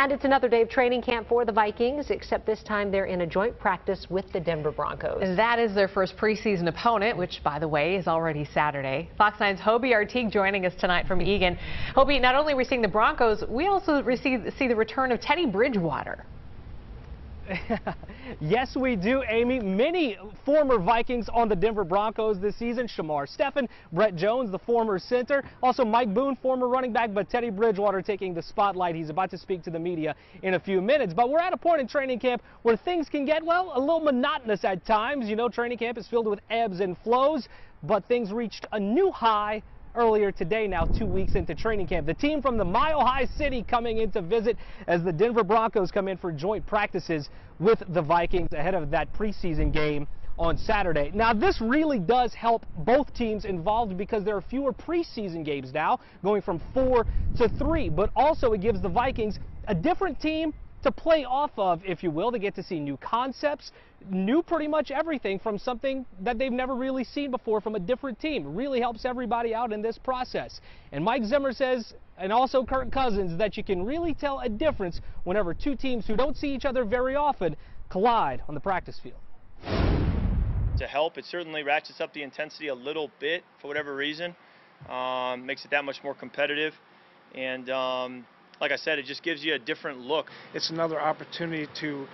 And it's another day of training camp for the Vikings, except this time they're in a joint practice with the Denver Broncos. And that is their first preseason opponent, which, by the way, is already Saturday. Fox 9's Hobie Artigue joining us tonight from Eagan. Hobie, not only are we seeing the Broncos, we also see the return of Teddy Bridgewater. Yes, we do, Amy. Many former Vikings on the Denver Broncos this season. Shamar Stephen, Brett Jones, the former center. Also Mike Boone, former running back, but Teddy Bridgewater taking the spotlight. He's about to speak to the media in a few minutes. But we're at a point in training camp where things can get, well, a little monotonous at times. You know, training camp is filled with ebbs and flows, but things reached a new high earlier today, now 2 weeks into training camp. The team from the Mile High City coming in to visit as the Denver Broncos come in for joint practices with the Vikings ahead of that preseason game on Saturday. Now, this really does help both teams involved because there are fewer preseason games now, going from 4 to 3, but also it gives the Vikings a different team to play off of, if you will. They get to see new concepts, new pretty much everything from something that they've never really seen before from a different team. It really helps everybody out in this process. And Mike Zimmer says, and also Kirk Cousins, that you can really tell a difference whenever two teams who don't see each other very often collide on the practice field. To help, it certainly ratchets up the intensity a little bit for whatever reason. Makes it that much more competitive. And like I said, it just gives you a different look. It's another opportunity to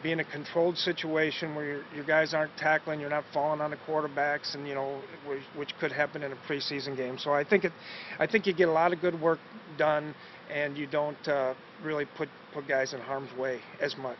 be in a controlled situation where your guys aren't tackling, you're not falling on the quarterbacks, and which could happen in a preseason game. So I think you get a lot of good work done, and you don't really put guys in harm's way as much.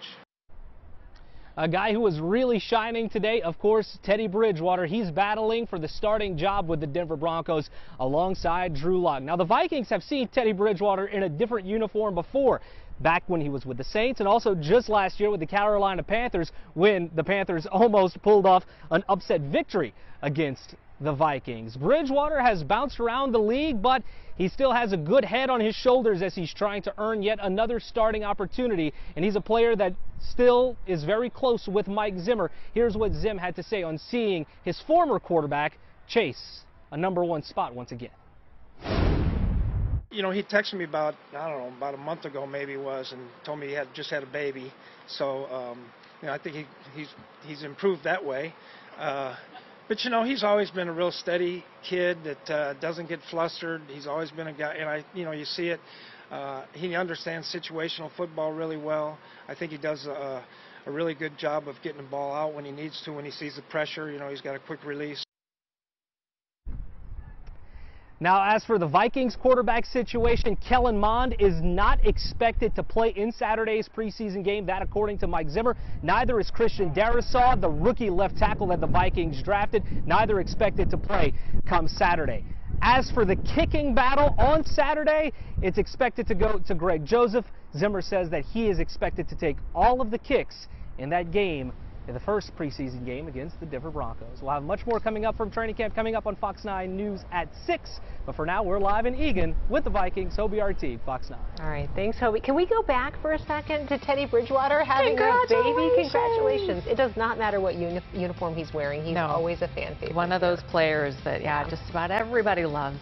A guy who was really shining today, of course, Teddy Bridgewater. He's battling for the starting job with the Denver Broncos alongside Drew Lock. Now, the Vikings have seen Teddy Bridgewater in a different uniform before, back when he was with the Saints, and also just last year with the Carolina Panthers, when the Panthers almost pulled off an upset victory against the Vikings. Bridgewater has bounced around the league, but he still has a good head on his shoulders as he's trying to earn yet another starting opportunity, and he's a player that still is very close with Mike Zimmer. Here's what Zim had to say on seeing his former quarterback chase a #1 spot once again. You know, he texted me about, I don't know, about a month ago maybe it was, and told me he just had a baby. So, I think he's improved that way. But, he's always been a real steady kid that doesn't get flustered. He's always been a guy, and you see it. He understands situational football really well. I think he does a really good job of getting the ball out when he needs to, when he sees the pressure. He's got a quick release. Now, as for the Vikings quarterback situation, Kellen Mond is not expected to play in Saturday's preseason game. That, according to Mike Zimmer. Neither is Christian Darrisaw, the rookie left tackle that the Vikings drafted. Neither expected to play come Saturday. As for the kicking battle on Saturday, it's expected to go to Greg Joseph. Zimmer says that he is expected to take all of the kicks in that game, in the first preseason game against the Denver Broncos. We'll have much more coming up from training camp, coming up on Fox 9 News at 6. But for now, we're live in Eagan with the Vikings. Hobie Artigue, Fox 9. All right, thanks, Hobie. Can we go back for a second to Teddy Bridgewater having a baby? Congratulations. It does not matter what uniform he's wearing. He's always a fan favorite. One of those players that, just about everybody loves.